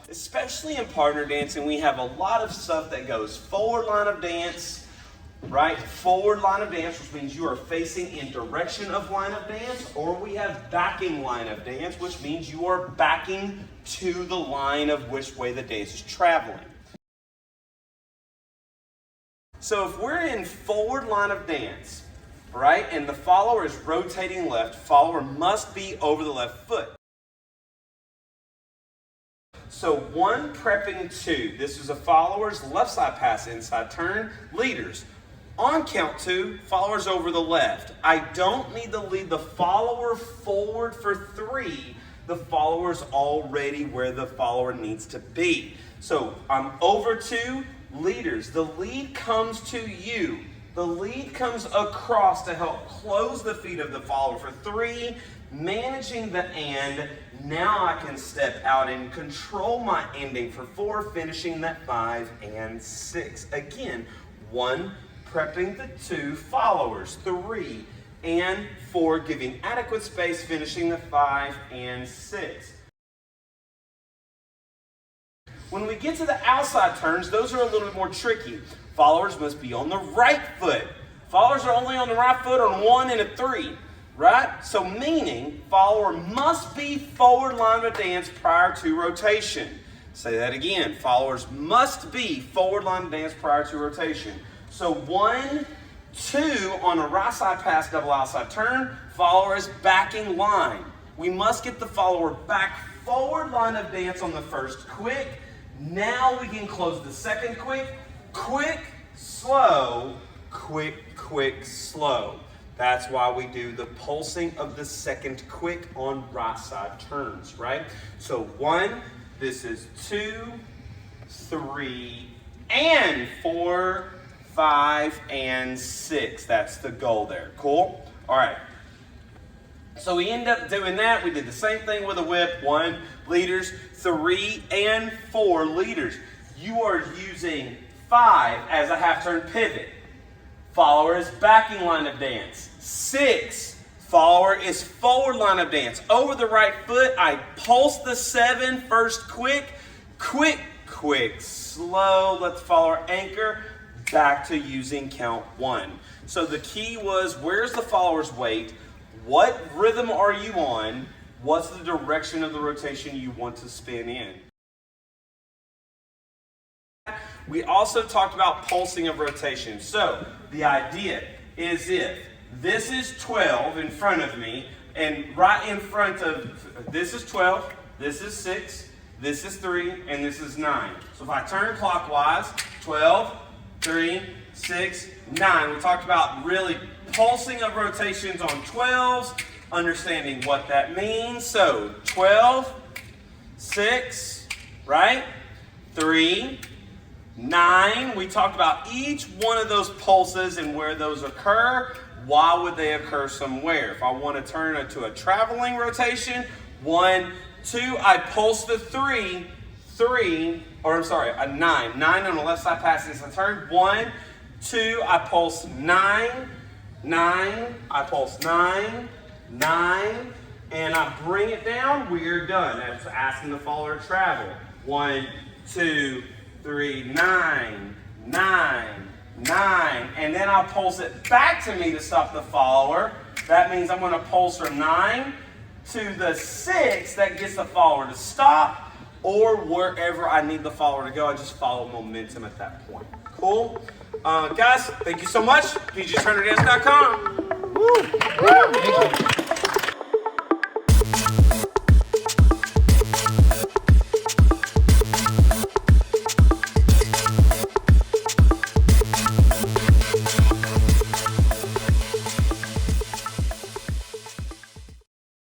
Especially in partner dancing, we have a lot of stuff that goes forward line of dance, right? Forward line of dance, which means you are facing in direction of line of dance, or we have backing line of dance, which means you are backing to the line of which way the dance is traveling. So if we're in forward line of dance, right, and the follower is rotating left, follower must be over the left foot. So 1 prepping 2. This is a follower's left side pass, inside turn, leaders. On count 2, followers over the left. I don't need to lead the follower forward for 3. The follower's already where the follower needs to be. So I'm over 2, leaders. The lead comes to you. The lead comes across to help close the feet of the follower for 3, managing the and. Now I can step out and control my ending for 4, finishing that 5 and 6. Again, 1, prepping the 2 followers, 3 and 4, giving adequate space, finishing the 5 and 6. When we get to the outside turns, those are a little bit more tricky. Followers must be on the right foot. Followers are only on the right foot on 1 and a 3, right? So meaning, follower must be forward line of dance prior to rotation. Say that again. Followers must be forward line of dance prior to rotation. So 1, 2 on a right side pass, double outside turn, follower is backing line. We must get the follower back forward line of dance on the first quick. Now we can close the second quick. Quick, slow, quick, quick, slow. That's why we do the pulsing of the second quick on right side turns, right? So 1, this is 2, 3, and 4, 5, and 6. That's the goal there. Cool? All right. So we end up doing that. We did the same thing with a whip. 1, leaders, 3, and 4, leaders. You are using 5 as a half turn pivot. Follower is backing line of dance. 6, follower is forward line of dance. Over the right foot, I pulse the 7, first quick, quick, quick, slow. Let the follower anchor. Back to using count 1. So the key was, where's the follower's weight? What rhythm are you on? What's the direction of the rotation you want to spin in? We also talked about pulsing of rotation. So the idea is, if this is 12 in front of me, and right in front of, this is 12, this is 6, this is 3, and this is 9. So if I turn clockwise, 12, 3, 6, 9. We talked about really pulsing of rotations on 12s, understanding what that means. So 12, 6, right? 3, 9. We talked about each one of those pulses and where those occur. Why would they occur somewhere? If I want to turn it to a traveling rotation, 1, 2, I pulse the 3, a 9. 9 on the left side pass is the turn. 1, 2, I pulse 9, 9, I pulse 9, 9, and I bring it down. We're done. That's asking the follower to travel. 1, 2, 3, 9, 9, 9, and then I'll pulse it back to me to stop the follower. That means I'm going to pulse from 9 to the 6. That gets the follower to stop, or wherever I need the follower to go. I just follow momentum at that point. Cool? Guys, thank you so much. PGTurnerDance.com. Woo!